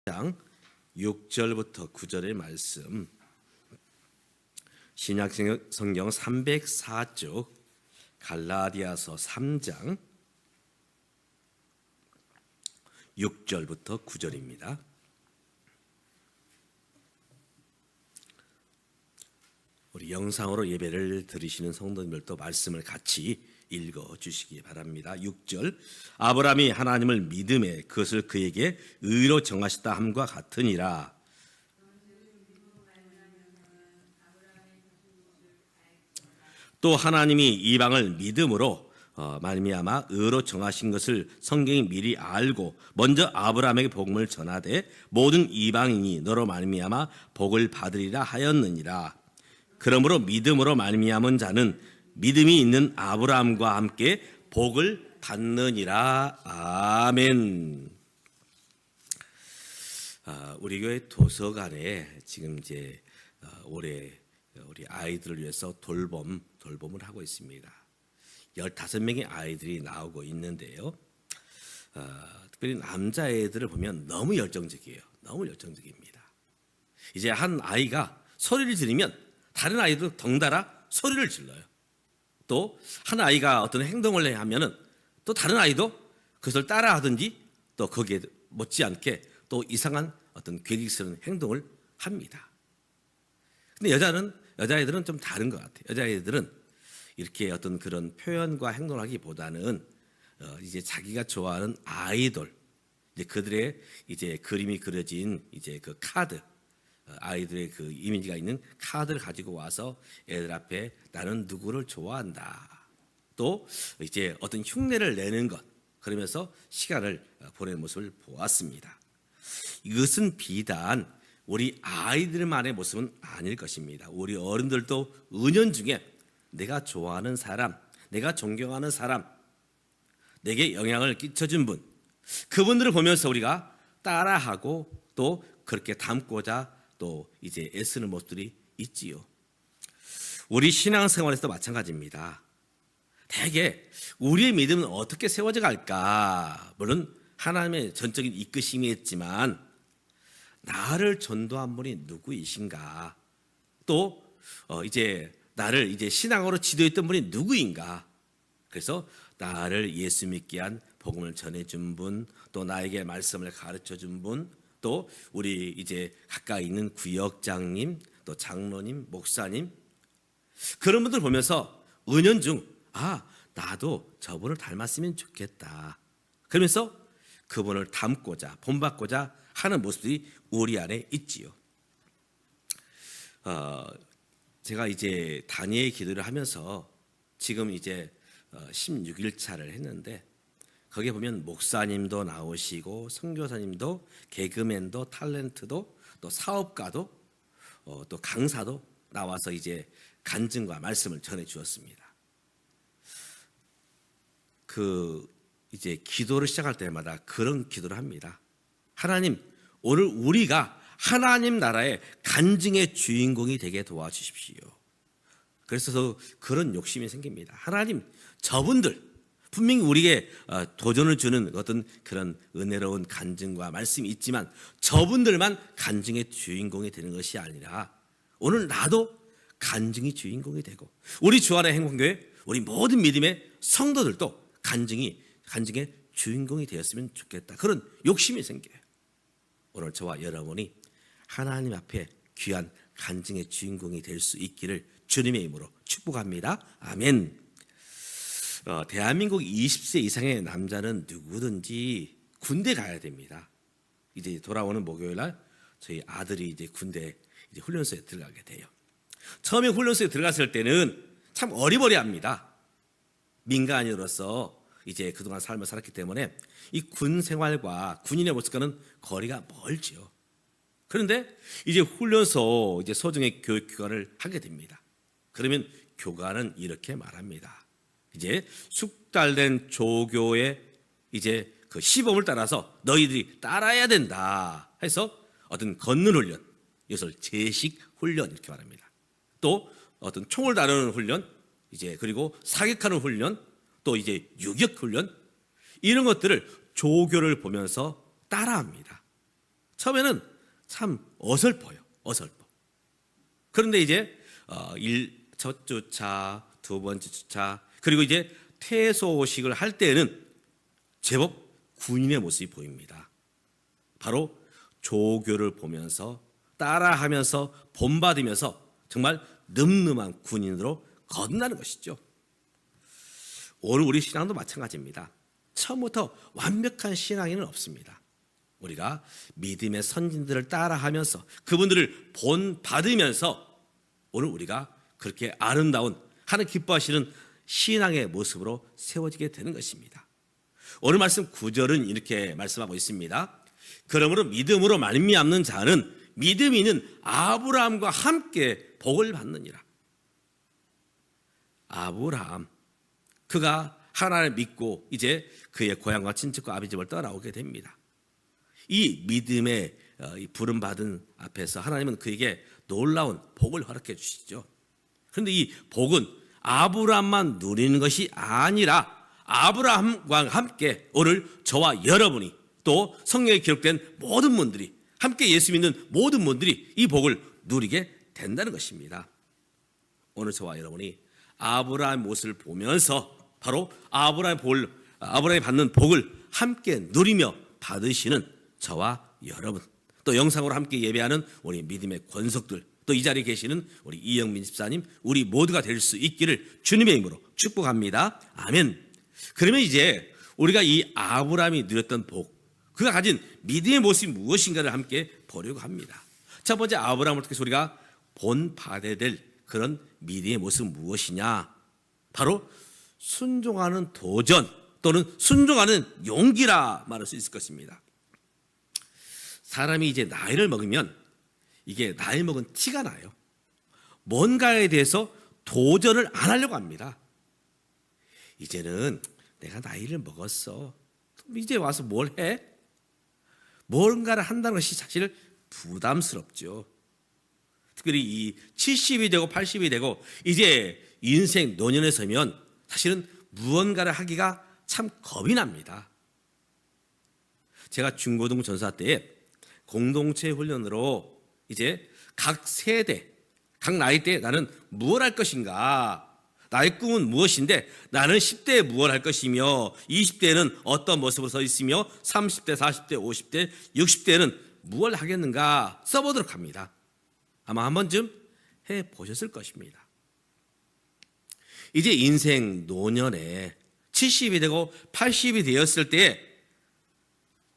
장 6절부터 9절의 말씀, 신약성경 304쪽 갈라디아서 3장 6절부터 9절입니다. 우리 영상으로 예배를 드리시는 성도님들도 말씀을 같이 읽어주시기 바랍니다. 6절, 아브라함이 하나님을 믿음에 그것을 그에게 의로 정하셨다 함과 같으니라. 또 하나님이 이방을 믿음으로 말미암아 의로 정하신 것을 성경이 미리 알고 먼저 아브라함에게 복음을 전하되 모든 이방인이 너로 말미암아 복을 받으리라 하였느니라. 그러므로 믿음으로 말미암은 자는 믿음이 있는 아브라함과 함께 복을 받느니라. 아멘. 우리 교회 도서관에 지금 이제 올해 우리 아이들을 위해서 돌봄을 하고 있습니다. 15명의 아이들이 나오고 있는데요. 특별히 남자애들을 보면 너무 열정적이에요. 너무 열정적입니다. 이제 한 아이가 소리를 지르면 다른 아이도 덩달아 소리를 질러요. 또 한 아이가 어떤 행동을 하면은 또 다른 아이도 그것을 따라하든지 또 거기에 못지않게 또 이상한 어떤 괴기스러운 행동을 합니다. 근데 여자애들은 좀 다른 것 같아요. 여자애들은 이렇게 어떤 그런 표현과 행동을 하기보다는 이제 자기가 좋아하는 아이돌, 이제 그들의 이제 그림이 그려진 이제 그 카드, 아이들의 그 이미지가 있는 카드를 가지고 와서 애들 앞에 나는 누구를 좋아한다. 또 이제 어떤 흉내를 내는 것, 그러면서 시간을 보내는 모습을 보았습니다. 이것은 비단 우리 아이들만의 모습은 아닐 것입니다. 우리 어른들도 은연중에 내가 좋아하는 사람, 내가 존경하는 사람, 내게 영향을 끼쳐준 분, 그분들을 보면서 우리가 따라하고 또 그렇게 닮고자 또 이제 애쓰는 모습들이 있지요. 우리 신앙생활에서도 마찬가지입니다. 대개 우리의 믿음은 어떻게 세워져 갈까? 물론 하나님의 전적인 이끄심이 있지만 나를 전도한 분이 누구이신가? 또 이제 나를 이제 신앙으로 지도했던 분이 누구인가? 그래서 나를 예수 믿게 한 복음을 전해준 분, 또 나에게 말씀을 가르쳐준 분, 또 우리 이제 가까이 있는 구역장님, 또 장로님, 목사님, 그런 분들 보면서 은연중 나도 저분을 닮았으면 좋겠다. 그러면서 그분을 닮고자 본받고자 하는 모습들이 우리 안에 있지요. 제가 이제 단위의 기도를 하면서 지금 이제 16일차를 했는데 거기에 보면 목사님도 나오시고 선교사님도 개그맨도 탤런트도 또 사업가도 또 강사도 나와서 이제 간증과 말씀을 전해 주었습니다. 이제 기도를 시작할 때마다 그런 기도를 합니다. 하나님, 오늘 우리가 하나님 나라의 간증의 주인공이 되게 도와주십시오. 그래서 그런 욕심이 생깁니다. 하나님, 저분들 분명히 우리에게 도전을 주는 어떤 그런 은혜로운 간증과 말씀이 있지만 저분들만 간증의 주인공이 되는 것이 아니라 오늘 나도 간증이 주인공이 되고 우리 주안의 행복교회 우리 모든 믿음의 성도들도 간증의 주인공이 되었으면 좋겠다. 그런 욕심이 생겨요. 오늘 저와 여러분이 하나님 앞에 귀한 간증의 주인공이 될 수 있기를 주님의 이름으로 축복합니다. 아멘. 대한민국 20세 이상의 남자는 누구든지 군대 가야 됩니다. 이제 돌아오는 목요일 날 저희 아들이 이제 군대 이제 훈련소에 들어가게 돼요. 처음에 훈련소에 들어갔을 때는 참 어리버리합니다. 민간인으로서 이제 그동안 삶을 살았기 때문에 이 군 생활과 군인의 모습과는 거리가 멀죠. 그런데 이제 훈련소 이제 소정의 교육 기관을 하게 됩니다. 그러면 교관은 이렇게 말합니다. 이제 숙달된 조교의 이제 그 시범을 따라서 너희들이 따라야 된다 해서 어떤 걷는 훈련, 이것을 제식 훈련 이렇게 말합니다. 또 어떤 총을 다루는 훈련, 이제 그리고 사격하는 훈련, 또 이제 유격 훈련, 이런 것들을 조교를 보면서 따라합니다. 처음에는 참 어설퍼요. 어설퍼. 그런데 이제 첫 주차, 두 번째 주차, 그리고 이제 퇴소식을 할 때는 제법 군인의 모습이 보입니다. 바로 조교를 보면서 따라하면서 본받으면서 정말 늠름한 군인으로 거듭나는 것이죠. 오늘 우리 신앙도 마찬가지입니다. 처음부터 완벽한 신앙인은 없습니다. 우리가 믿음의 선진들을 따라하면서 그분들을 본받으면서 오늘 우리가 그렇게 아름다운 하나님 기뻐하시는 신앙의 모습으로 세워지게 되는 것입니다. 오늘 말씀 9절은 이렇게 말씀하고 있습니다. 그러므로 믿음으로 말미암는 자는 믿음이 있는 아브라함과 함께 복을 받느니라. 아브라함, 그가 하나님을 믿고 이제 그의 고향과 친척과 아비집을 떠나오게 됩니다. 이 믿음의 부름받은 앞에서 하나님은 그에게 놀라운 복을 허락해 주시죠. 그런데 이 복은 아브라함만 누리는 것이 아니라 아브라함과 함께 오늘 저와 여러분이 또 성경에 기록된 모든 분들이 함께 예수 믿는 모든 분들이 이 복을 누리게 된다는 것입니다. 오늘 저와 여러분이 아브라함의 모습을 보면서 바로 아브라함이 받는 복을 함께 누리며 받으시는 저와 여러분, 또 영상으로 함께 예배하는 우리 믿음의 권속들, 또 이 자리에 계시는 우리 이영민 집사님, 우리 모두가 될 수 있기를 주님의 이름으로 축복합니다. 아멘. 그러면 이제 우리가 이 아브라함이 누렸던 복, 그가 가진 믿음의 모습이 무엇인가를 함께 보려고 합니다. 첫 번째, 아브라함을 통해서 우리가 본받아야 될 그런 믿음의 모습은 무엇이냐? 바로 순종하는 도전 또는 순종하는 용기라 말할 수 있을 것입니다. 사람이 이제 나이를 먹으면 이게 나이 먹은 티가 나요. 뭔가에 대해서 도전을 안 하려고 합니다. 이제는 내가 나이를 먹었어. 이제 와서 뭘 해? 뭔가를 한다는 것이 사실 부담스럽죠. 특별히 이 70이 되고 80이 되고 이제 인생 노년에 서면 사실은 무언가를 하기가 참 겁이 납니다. 제가 중고등 전사 때 공동체 훈련으로 이제 각 세대, 각 나이대에 나는 무엇 할 것인가, 나의 꿈은 무엇인데 나는 10대에 무엇 할 것이며 20대에는 어떤 모습으로 서 있으며 30대, 40대, 50대, 60대에는 무엇을 하겠는가 써보도록 합니다. 아마 한 번쯤 해보셨을 것입니다. 이제 인생 노년에 70이 되고 80이 되었을 때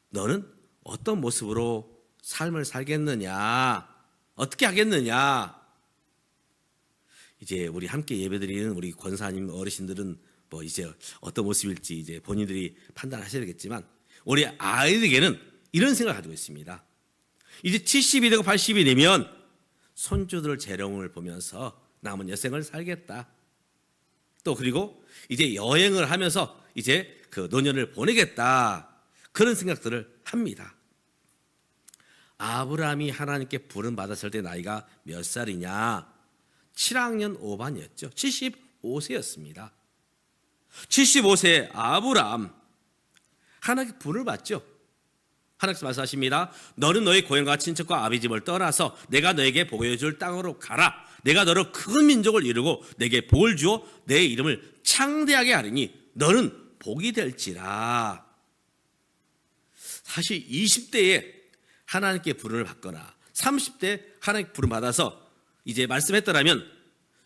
너는 어떤 모습으로 삶을 살겠느냐, 어떻게 하겠느냐. 이제 우리 함께 예배드리는 우리 권사님 어르신들은 뭐 이제 어떤 모습일지 이제 본인들이 판단하셔야 되겠지만 우리 아이들에게는 이런 생각을 가지고 있습니다. 이제 70이 되고 80이 되면 손주들 재롱을 보면서 남은 여생을 살겠다. 또 그리고 이제 여행을 하면서 이제 그 노년을 보내겠다. 그런 생각들을 합니다. 아브라함이 하나님께 부름 받았을 때 나이가 몇 살이냐? 7학년 5반이었죠. 75세였습니다. 75세 아브라함, 하나님께 부름을 받죠. 하나님께서 말씀하십니다. 너는 너희 고향과 친척과 아비집을 떠나서 내가 너에게 보여줄 땅으로 가라. 내가 너로 큰 민족을 이루고 내게 복을 주어 내 이름을 창대하게 하리니 너는 복이 될지라. 사실 20대에 하나님께 부름을 받거나 30대 하나님께 부름 받아서 이제 말씀했더라면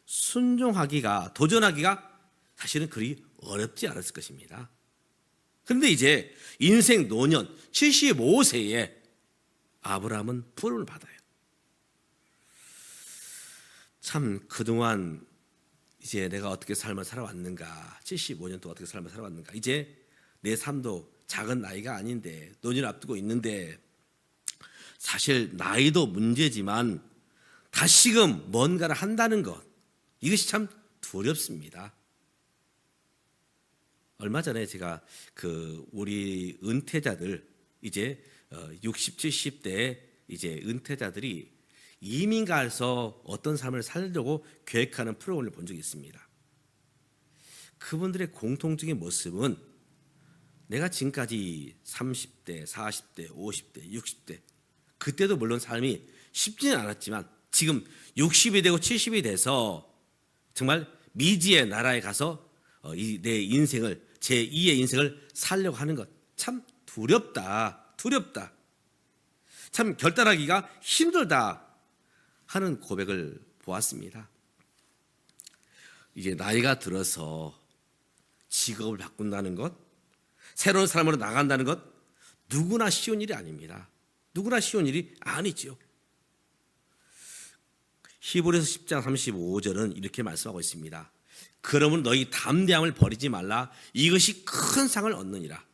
순종하기가, 도전하기가 사실은 그리 어렵지 않았을 것입니다. 그런데 이제 인생 노년 75세에 아브라함은 부름을 받아요. 참 그동안 이제 내가 어떻게 삶을 살아왔는가, 75년 동안 어떻게 삶을 살아왔는가, 이제 내 삶도 작은 나이가 아닌데 노년을 앞두고 있는데 사실 나이도 문제지만 다시금 뭔가를 한다는 것, 이것이 참 두렵습니다. 얼마 전에 제가 우리 은퇴자들 이제 60, 70대 이제 은퇴자들이 이민 가서 어떤 삶을 살려고 계획하는 프로그램을 본 적이 있습니다. 그분들의 공통적인 모습은 내가 지금까지 30대, 40대, 50대, 60대 그때도 물론 삶이 쉽지는 않았지만 지금 60이 되고 70이 돼서 정말 미지의 나라에 가서 내 인생을 제2의 인생을 살려고 하는 것 참 두렵다. 참 결단하기가 힘들다 하는 고백을 보았습니다. 이제 나이가 들어서 직업을 바꾼다는 것, 새로운 삶으로 나간다는 것 누구나 쉬운 일이 아닙니다. 누구나 쉬운 일이 아니죠. 히브리서 10장 35절은 이렇게 말씀하고 있습니다. 그러면 너희 담대함을 버리지 말라. 이것이 큰 상을 얻느니라.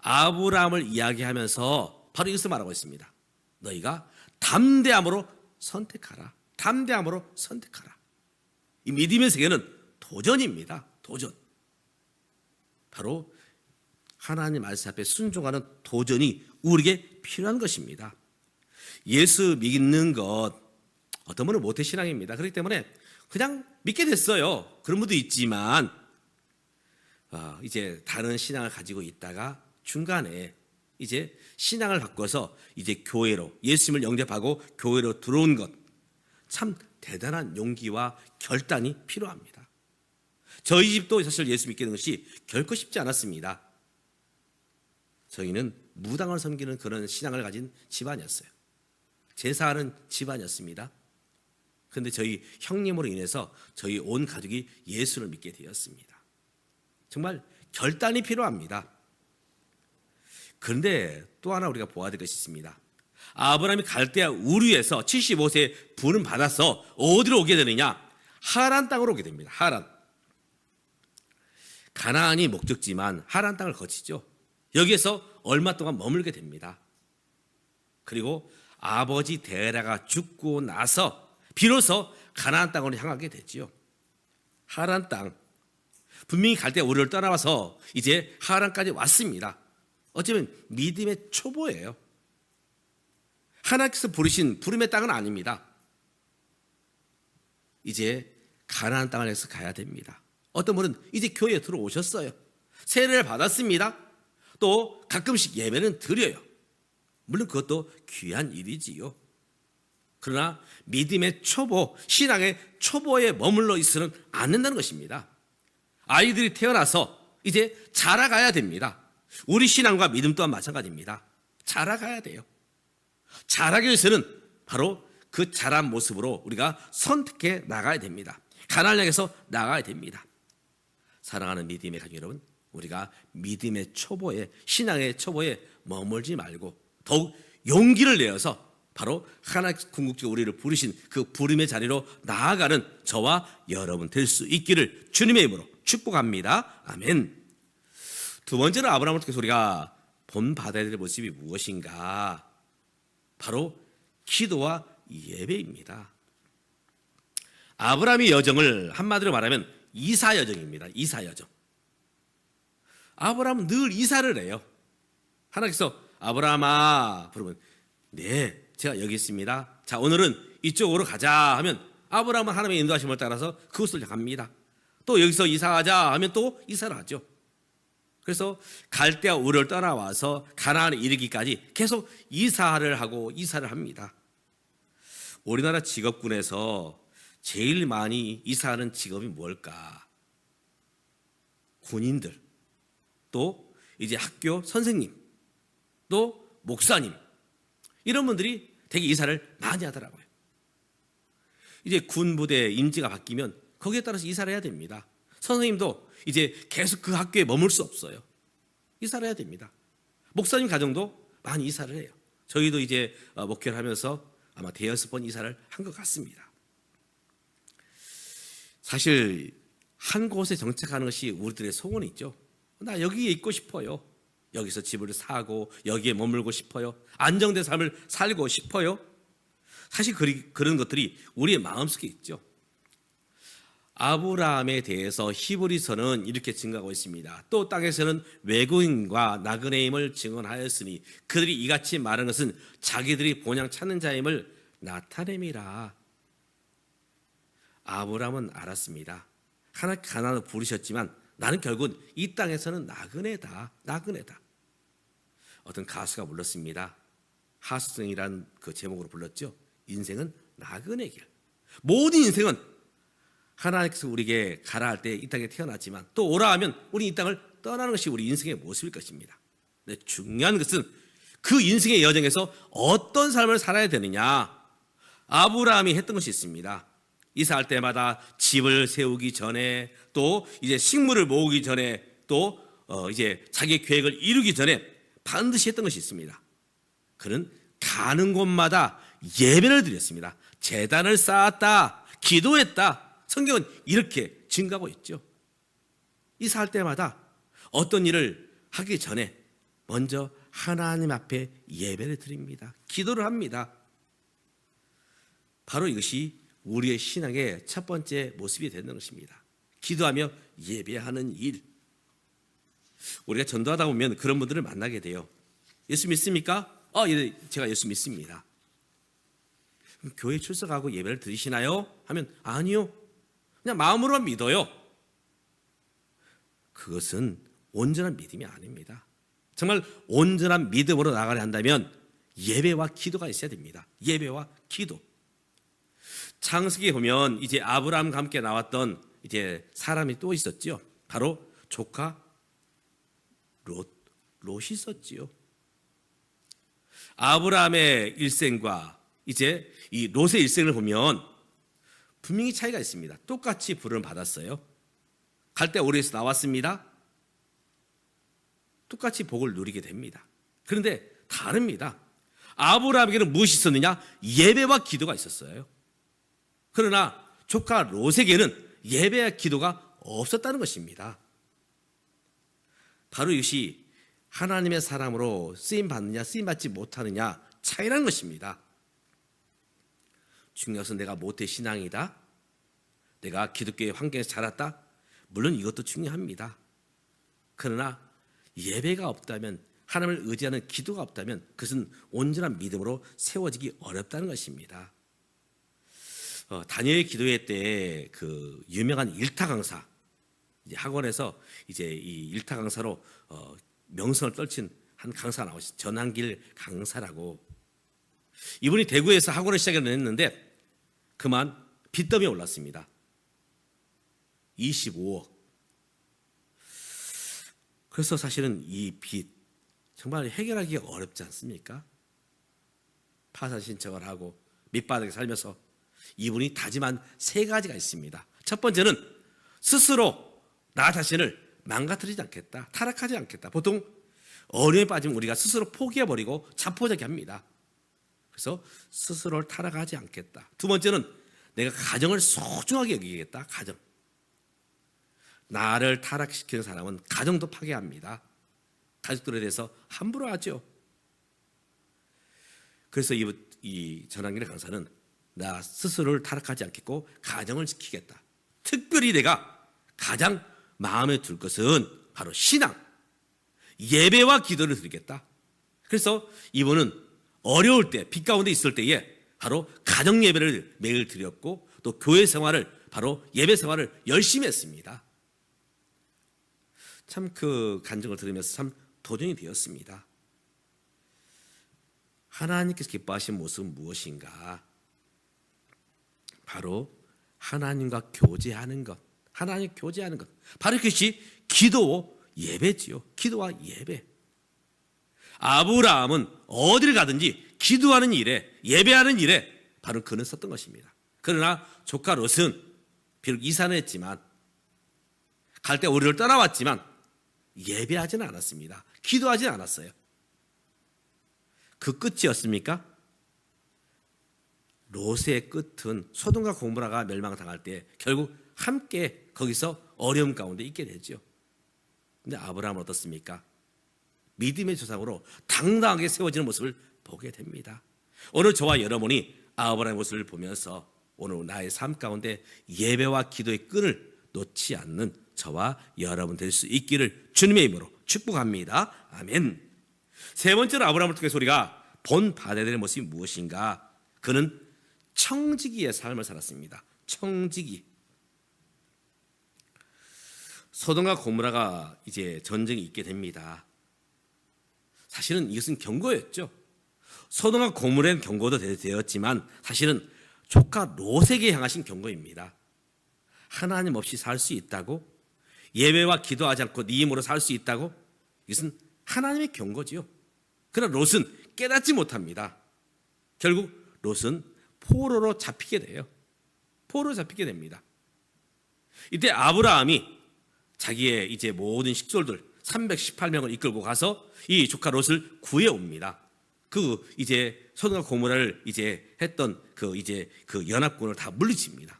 아브라함을 이야기하면서 바로 이것을 말하고 있습니다. 너희가 담대함으로 선택하라. 담대함으로 선택하라. 이 믿음의 세계는 도전입니다. 도전. 바로 하나님 말씀 앞에 순종하는 도전이 우리에게 필요한 것입니다. 예수 믿는 것 어떤 분은 모태신앙입니다. 그렇기 때문에 그냥 믿게 됐어요. 그런 분도 있지만 이제 다른 신앙을 가지고 있다가 중간에 이제 신앙을 바꿔서 이제 교회로 예수님을 영접하고 교회로 들어온 것 참 대단한 용기와 결단이 필요합니다. 저희 집도 사실 예수 믿게 된 것이 결코 쉽지 않았습니다. 저희는 무당을 섬기는 그런 신앙을 가진 집안이었어요. 제사하는 집안이었습니다. 그런데 저희 형님으로 인해서 저희 온 가족이 예수를 믿게 되었습니다. 정말 결단이 필요합니다. 그런데 또 하나 우리가 보아야 될 것이 있습니다. 아브라함이 갈대아 우르에서 75세에 부름 받아서 어디로 오게 되느냐? 하란 땅으로 오게 됩니다. 하란. 가나안이 목적지만 하란 땅을 거치죠. 여기에서 얼마 동안 머물게 됩니다. 그리고 아버지 데라가 죽고 나서 비로소 가나안 땅으로 향하게 되지요. 하란 땅. 분명히 갈대아 우르를 떠나와서 이제 하란까지 왔습니다. 어쩌면 믿음의 초보예요. 하나님께서 부르신 부름의 땅은 아닙니다. 이제 가나안 땅을 해서 가야 됩니다. 어떤 분은 이제 교회에 들어오셨어요. 세례를 받았습니다. 또 가끔씩 예배는 드려요. 물론 그것도 귀한 일이지요. 그러나 믿음의 초보, 신앙의 초보에 머물러 있어는 않는다는 것입니다. 아이들이 태어나서 이제 자라가야 됩니다. 우리 신앙과 믿음 또한 마찬가지입니다. 자라가야 돼요. 자라기 위해서는 바로 그 자란 모습으로 우리가 선택해 나가야 됩니다. 가나안을 향해서 나가야 됩니다. 사랑하는 믿음의 가족 여러분, 우리가 믿음의 초보에, 신앙의 초보에 머물지 말고 더욱 용기를 내어서 바로 하나님 궁극적으로 우리를 부르신 그 부름의 자리로 나아가는 저와 여러분 될 수 있기를 주님의 이름으로 축복합니다. 아멘. 두 번째는 아브라함을 통해서 우리가 본받아야 될 모습이 무엇인가? 바로 기도와 예배입니다. 아브라함의 여정을 한마디로 말하면 이사 여정입니다. 이사 여정. 아브라함은 늘 이사를 해요. 하나님께서 아브라함아 부르면 네, 제가 여기 있습니다. 자, 오늘은 이쪽으로 가자 하면 아브라함은 하나님의 인도하심을 따라서 그곳을 갑니다. 또 여기서 이사하자 하면 또 이사를 하죠. 그래서 갈대아 우르를 떠나와서 가나안에 이르기까지 계속 이사를 하고 이사를 합니다. 우리나라 직업군에서 제일 많이 이사하는 직업이 뭘까? 군인들, 또 이제 학교 선생님, 또 목사님, 이런 분들이 되게 이사를 많이 하더라고요. 이제 군부대 임지가 바뀌면 거기에 따라서 이사를 해야 됩니다. 선생님도 이제 계속 그 학교에 머물 수 없어요. 이사를 해야 됩니다. 목사님 가정도 많이 이사를 해요. 저희도 이제 목회를 하면서 아마 대여섯 번 이사를 한 것 같습니다. 사실 한 곳에 정착하는 것이 우리들의 소원이죠. 나 여기에 있고 싶어요. 여기서 집을 사고 여기에 머물고 싶어요. 안정된 삶을 살고 싶어요. 사실 그런 것들이 우리의 마음속에 있죠. 아브라함에 대해서 히브리서는 이렇게 증거하고 있습니다. 또 땅에서는 외국인과 나그네임을 증언하였으니 그들이 이같이 말하는 것은 자기들이 본향 찾는 자임을 나타냄이라. 아브라함은 알았습니다. 하나님 가나안으로 부르셨지만 나는 결국 이 땅에서는 나그네다. 어떤 가수가 불렀습니다. 하수성이란 그 제목으로 불렀죠. 인생은 나그네 길. 모든 인생은 하나님께서 우리에게 가라 할 때 이 땅에 태어났지만 또 오라 하면 우리 이 땅을 떠나는 것이 우리 인생의 모습일 것입니다. 근데 중요한 것은 그 인생의 여정에서 어떤 삶을 살아야 되느냐. 아브라함이 했던 것이 있습니다. 이사할 때마다 집을 세우기 전에 또 이제 식물을 모으기 전에 또 이제 자기 계획을 이루기 전에 반드시 했던 것이 있습니다. 그는 가는 곳마다 예배를 드렸습니다. 제단을 쌓았다, 기도했다. 성경은 이렇게 증가하고 있죠. 이사할 때마다 어떤 일을 하기 전에 먼저 하나님 앞에 예배를 드립니다. 기도를 합니다. 바로 이것이 우리의 신앙의 첫 번째 모습이 되는 것입니다. 기도하며 예배하는 일. 우리가 전도하다 보면 그런 분들을 만나게 돼요. 예수 믿습니까? 예, 제가 예수 믿습니다. 그럼 교회 출석하고 예배를 드리시나요? 하면 아니요. 그냥 마음으로만 믿어요. 그것은 온전한 믿음이 아닙니다. 정말 온전한 믿음으로 나가려 한다면 예배와 기도가 있어야 됩니다. 예배와 기도. 창세기에 보면 이제 아브라함과 함께 나왔던 이제 사람이 또 있었지요. 바로 조카 롯이 있었지요. 아브라함의 일생과 이제 이 롯의 일생을 보면 분명히 차이가 있습니다. 똑같이 부름을 받았어요. 갈대 오리에서 나왔습니다. 똑같이 복을 누리게 됩니다. 그런데 다릅니다. 아브라함에게는 무엇이 있었느냐? 예배와 기도가 있었어요. 그러나 조카 롯에게는 예배와 기도가 없었다는 것입니다. 바로 이것이 하나님의 사람으로 쓰임받느냐 쓰임받지 못하느냐 차이라는 것입니다. 중요한 것은 내가 모태신앙이다, 내가 기독교의 환경에서 자랐다, 물론 이것도 중요합니다. 그러나 예배가 없다면, 하나님을 의지하는 기도가 없다면 그것은 온전한 믿음으로 세워지기 어렵다는 것입니다. 다니엘 기도회 때 그 유명한 일타 강사, 이제 학원에서 이제 이 일타 강사로 명성을 떨친 한 강사가 나오셨어요. 전한길 강사라고. 이분이 대구에서 학원을 시작했는데 그만 빚더미에 올랐습니다. 25억. 그래서 사실은 이 빚 정말 해결하기가 어렵지 않습니까? 파산 신청을 하고 밑바닥에 살면서 이분이 다짐한 세 가지가 있습니다. 첫 번째는 스스로 나 자신을 망가뜨리지 않겠다, 타락하지 않겠다. 보통 어려움에 빠지면 우리가 스스로 포기해버리고 자포자기 합니다. 그래서 스스로를 타락하지 않겠다. 두 번째는 내가 가정을 소중하게 여기겠다. 가정. 나를 타락시키는 사람은 가정도 파괴합니다. 가족들에 대해서 함부로 하죠. 그래서 이 전한길 강사는 나 스스로를 타락하지 않겠고 가정을 지키겠다. 특별히 내가 가장 마음에 둘 것은 바로 신앙, 예배와 기도를 드리겠다. 그래서 이분은 어려울 때, 빚 가운데 있을 때에 바로 가정 예배를 매일 드렸고 또 교회 생활을, 바로 예배 생활을 열심히 했습니다. 참 그 간증을 들으면서 참 도전이 되었습니다. 하나님께서 기뻐하신 모습은 무엇인가? 바로 하나님과 교제하는 것, 하나님 교제하는 것. 바로 그것이 기도 예배지요. 기도와 예배. 아브라함은 어디를 가든지 기도하는 일에, 예배하는 일에 바로 그는 썼던 것입니다. 그러나 조카 롯은 비록 이산을 했지만, 갈대 오리를 떠나왔지만 예배하지는 않았습니다. 기도하지는 않았어요. 그 끝이었습니까? 롯의 끝은 소돔과 고모라가 멸망당할 때 결국 함께 거기서 어려움 가운데 있게 되죠. 근데 아브라함은 어떻습니까? 믿음의 조상으로 당당하게 세워지는 모습을 보게 됩니다. 오늘 저와 여러분이 아브라함의 모습을 보면서 오늘 나의 삶 가운데 예배와 기도의 끈을 놓지 않는 저와 여러분 될 수 있기를 주님의 이름으로 축복합니다. 아멘. 세 번째로 아브라함을 통해서 우리가 본받아야 될 모습이 무엇인가? 그는 청지기의 삶을 살았습니다. 청지기. 소돔과 고모라가 이제 전쟁이 있게 됩니다. 사실은 이것은 경고였죠. 소돔과 고모라는 경고도 되었지만 사실은 조카 롯에게 향하신 경고입니다. 하나님 없이 살 수 있다고? 예배와 기도하지 않고 네 힘으로 살 수 있다고? 이것은 하나님의 경고지요. 그러나 롯은 깨닫지 못합니다. 결국 롯은 포로로 잡히게 돼요. 포로로 잡히게 됩니다. 이때 아브라함이 자기의 이제 모든 식솔들 318명을 이끌고 가서 이 조카 롯을 구해 옵니다. 그 이제 소돔과 고모라를 이제 했던 그 연합군을 다 물리칩니다.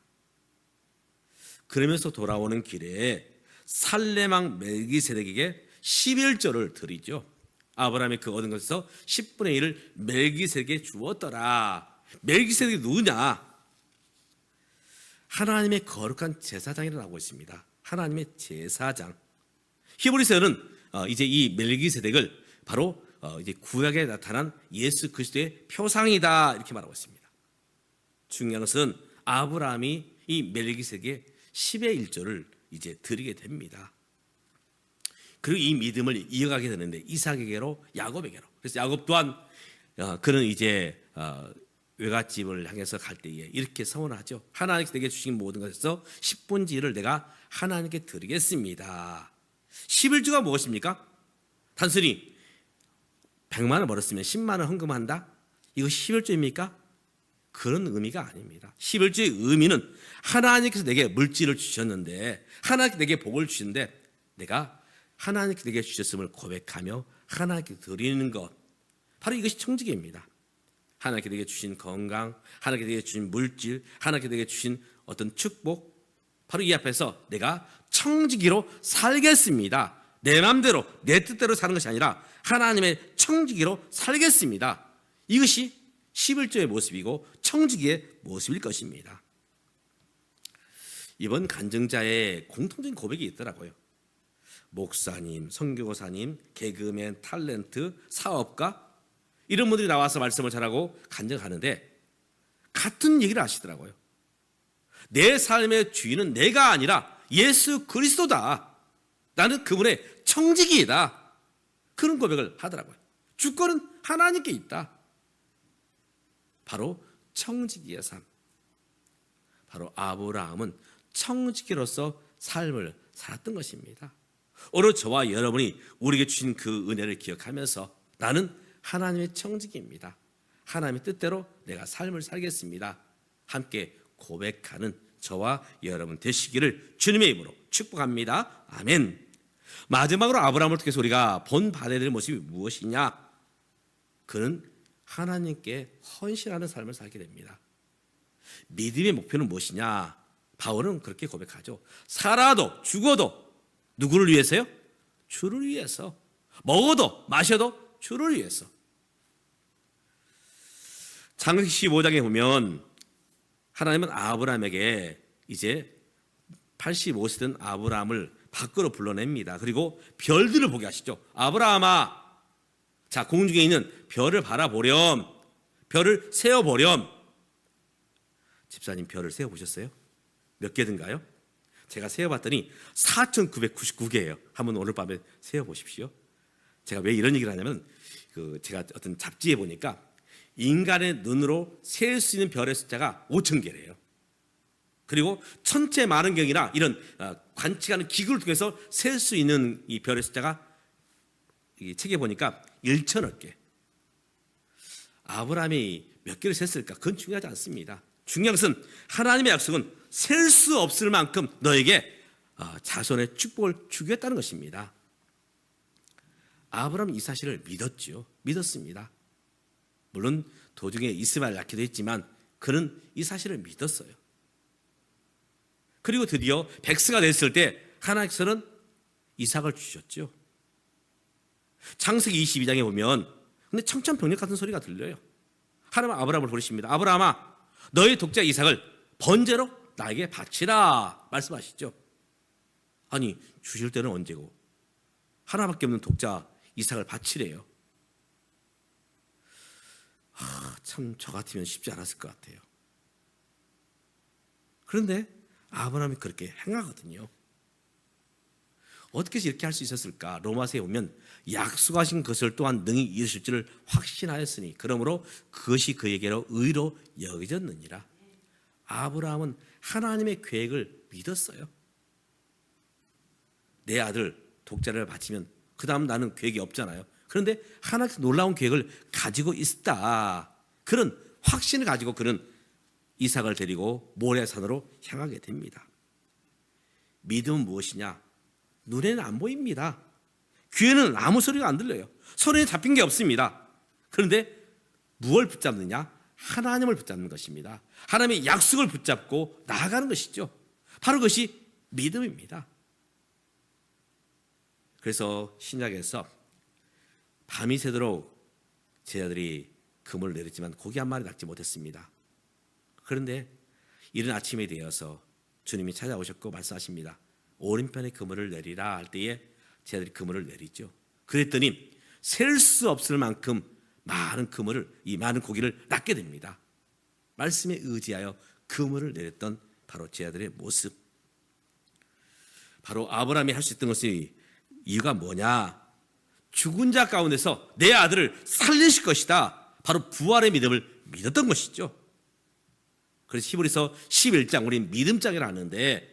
그러면서 돌아오는 길에 살렘 왕 멜기세덱에게 11조를 드리죠. 아브라함이 그 얻은 것에서 10분의 1을 멜기세덱에게 주었더라. 멜기세덱이 누구냐? 하나님의 거룩한 제사장이라고 나오고 있습니다. 하나님의 제사장. 히브리서는 이제 이 멜기세덱을 바로 이제 구약에 나타난 예수 그리스도의 표상이다 이렇게 말하고 있습니다. 중요한 것은 아브라함이 이 멜기세덱에 10의 1조를 이제 드리게 됩니다. 그리고 이 믿음을 이어가게 되는데 이삭에게로 야곱에게로. 그래서 야곱 또한 그는 이제 외갓집을 향해서 갈 때에 이렇게 서원하죠. 하나님께서 내게 주신 모든 것에서 10분의 1을 내가 하나님께 드리겠습니다. 11조가 무엇입니까? 단순히 100만 원 벌었으면 10만 원 헌금한다? 이거 11조입니까? 그런 의미가 아닙니다. 11조의 의미는 하나님께서 내게 물질을 주셨는데 하나님께서 내게 복을 주시는데 내가 하나님께서 내게 주셨음을 고백하며 하나님께 드리는 것, 바로 이것이 청지기입니다. 하나님께 내게 주신 건강, 하나님께 내게 주신 물질, 하나님께 내게 주신 어떤 축복, 바로 이 앞에서 내가 청지기로 살겠습니다. 내 마음대로 내 뜻대로 사는 것이 아니라 하나님의 청지기로 살겠습니다. 이것이 11조의 모습이고 청지기의 모습일 것입니다. 이번 간증자의 공통적인 고백이 있더라고요. 목사님, 선교사님, 개그맨, 탤런트, 사업가 이런 분들이 나와서 말씀을 잘하고 간증하는데 같은 얘기를 하시더라고요. 내 삶의 주인은 내가 아니라 예수 그리스도다. 나는 그분의 청지기이다. 그런 고백을 하더라고요. 주권은 하나님께 있다. 바로 청지기의 삶. 바로 아브라함은 청지기로서 삶을 살았던 것입니다. 오늘 저와 여러분이 우리에게 주신 그 은혜를 기억하면서 나는 하나님의 청지기입니다. 하나님의 뜻대로 내가 삶을 살겠습니다. 함께 고백하는 저와 여러분 되시기를 주님의 이름으로 축복합니다. 아멘. 마지막으로 아브라함을 통해서 우리가 본받아야 될 모습이 무엇이냐? 그는 하나님께 헌신하는 삶을 살게 됩니다. 믿음의 목표는 무엇이냐? 바울은 그렇게 고백하죠. 살아도 죽어도 누구를 위해서요? 주를 위해서. 먹어도 마셔도 주를 위해서. 창세기 15장에 보면 하나님은 아브라함에게 이제 85세 된 아브라함을 밖으로 불러냅니다. 그리고 별들을 보게 하시죠. 아브라함아, 자, 공중에 있는 별을 바라보렴. 별을 세어보렴. 집사님 별을 세어보셨어요? 몇 개든가요? 제가 세어봤더니 4,999개예요. 한번 오늘 밤에 세어보십시오. 제가 왜 이런 얘기를 하냐면 제가 어떤 잡지에 보니까 인간의 눈으로 셀 수 있는 별의 숫자가 5,000개래요. 그리고 천체 만원경이나 이런 관측하는 기구를 통해서 셀 수 있는 이 별의 숫자가 이 책에 보니까 1,000억 개. 아브라함이 몇 개를 셌을까? 그건 중요하지 않습니다. 중요한 것은 하나님의 약속은 셀 수 없을 만큼 너에게 자손의 축복을 주겠다는 것입니다. 아브라함은 이 사실을 믿었죠. 믿었습니다. 물론 도중에 이스마엘 낳기도 했지만 그는 이 사실을 믿었어요. 그리고 드디어 백세가 됐을 때 하나님께서는 이삭을 주셨죠. 창세기 22장에 보면 근데 청천벽력 같은 소리가 들려요. 하나님은 아브라함을 부르십니다. 아브라함아, 너의 독자 이삭을 번제로 나에게 바치라 말씀하시죠. 아니, 주실 때는 언제고 하나밖에 없는 독자 이삭을 바치래요. 참 저 같으면 쉽지 않았을 것 같아요. 그런데 아브라함이 그렇게 행하거든요. 어떻게 해서 이렇게 할 수 있었을까? 로마서에 보면 약속하신 것을 또한 능히 이루실 줄을 확신하였으니 그러므로 그것이 그에게로 의로 여겨졌느니라. 아브라함은 하나님의 계획을 믿었어요. 내 아들 독자를 바치면 그 다음 나는 계획이 없잖아요. 그런데 하나님께서 놀라운 계획을 가지고 있다. 그런 확신을 가지고 그는 이삭을 데리고 모리아산으로 향하게 됩니다. 믿음은 무엇이냐? 눈에는 안 보입니다. 귀에는 아무 소리가 안 들려요. 손에 잡힌 게 없습니다. 그런데 무엇을 붙잡느냐? 하나님을 붙잡는 것입니다. 하나님의 약속을 붙잡고 나아가는 것이죠. 바로 그것이 믿음입니다. 그래서 신약에서 밤이 새도록 제자들이 그물을 내렸지만 고기 한 마리 낚지 못했습니다. 그런데 이른 아침이 되어서 주님이 찾아오셨고 말씀하십니다. 오른편에 그물을 내리라 할 때에 제자들이 그물을 내리죠. 그랬더니 셀 수 없을 만큼 많은 그물을, 이 많은 고기를 낚게 됩니다. 말씀에 의지하여 그물을 내렸던 바로 제자들의 모습. 바로 아브라함이 할 수 있던 것이 이유가 뭐냐? 죽은 자 가운데서 내 아들을 살리실 것이다. 바로 부활의 믿음을 믿었던 것이죠. 그래서 히브리서 11장 우리 믿음장이라 하는데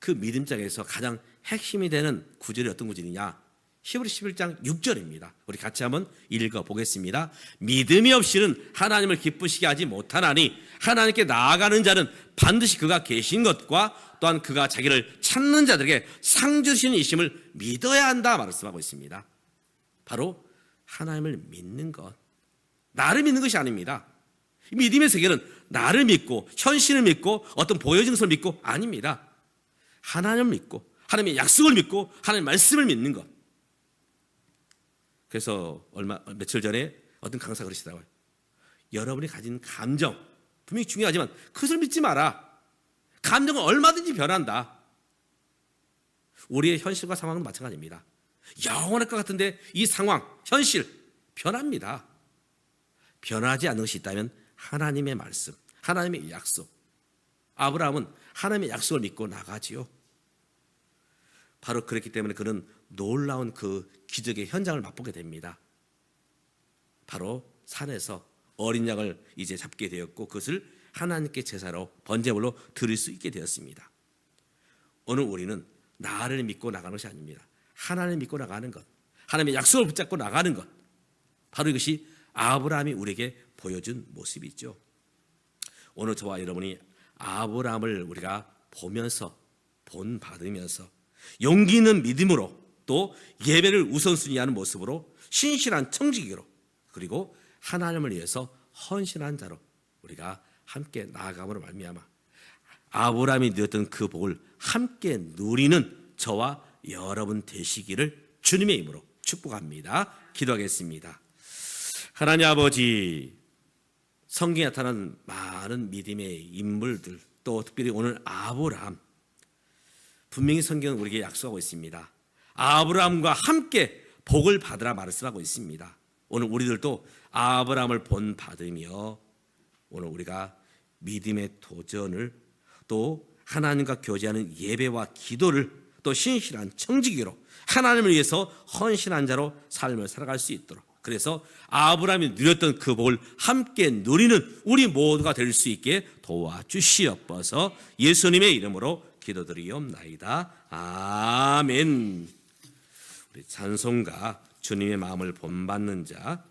그 믿음장에서 가장 핵심이 되는 구절이 어떤 구절이냐? 히브리 11장 6절입니다. 우리 같이 한번 읽어보겠습니다. 믿음이 없이는 하나님을 기쁘시게 하지 못하나니 하나님께 나아가는 자는 반드시 그가 계신 것과 또한 그가 자기를 찾는 자들에게 상 주시는 이심을 믿어야 한다 말씀하고 있습니다. 바로 하나님을 믿는 것, 나를 믿는 것이 아닙니다. 믿음의 세계는 나를 믿고 현실을 믿고 어떤 보여진 것을 믿고 아닙니다. 하나님을 믿고 하나님의 약속을 믿고 하나님의 말씀을 믿는 것. 그래서 며칠 전에 어떤 강사가 그러시더라고요. 여러분이 가진 감정 분명히 중요하지만 그것을 믿지 마라. 감정은 얼마든지 변한다. 우리의 현실과 상황은 마찬가지입니다. 영원할 것 같은데 이 상황, 현실 변합니다. 변하지 않는 것이 있다면 하나님의 말씀, 하나님의 약속. 아브라함은 하나님의 약속을 믿고 나가지요. 바로 그렇기 때문에 그는 놀라운 그 기적의 현장을 맛보게 됩니다. 바로 산에서 어린 양을 이제 잡게 되었고 그것을 하나님께 제사로 번제물로 드릴 수 있게 되었습니다. 오늘 우리는 나를 믿고 나가는 것이 아닙니다. 하나님을 믿고 나가는 것, 하나님의 약속을 붙잡고 나가는 것, 바로 이것이 아브라함이 우리에게 보여준 모습이죠. 오늘 저와 여러분이 아브라함을 우리가 보면서 본받으면서 용기 있는 믿음으로 또 예배를 우선순위하는 모습으로 신실한 청지기로 그리고 하나님을 위해서 헌신한 자로 우리가 함께 나아감으로 말미암아 아브라함이 누렸던 그 복을 함께 누리는 저와 여러분 되시기를 주님의 이름으로 축복합니다. 기도하겠습니다. 하나님 아버지, 성경에 나타난 많은 믿음의 인물들 또 특별히 오늘 아브라함 분명히 성경은 우리에게 약속하고 있습니다. 아브라함과 함께 복을 받으라 말씀하고 있습니다. 오늘 우리들도 아브라함을 본받으며 오늘 우리가 믿음의 도전을 또 하나님과 교제하는 예배와 기도를 또 신실한 청지기로 하나님을 위해서 헌신한 자로 삶을 살아갈 수 있도록 그래서 아브라함이 누렸던 그 복을 함께 누리는 우리 모두가 될 수 있게 도와주시옵소서. 예수님의 이름으로 기도드리옵나이다. 아멘. 우리 찬송가 주님의 마음을 본받는 자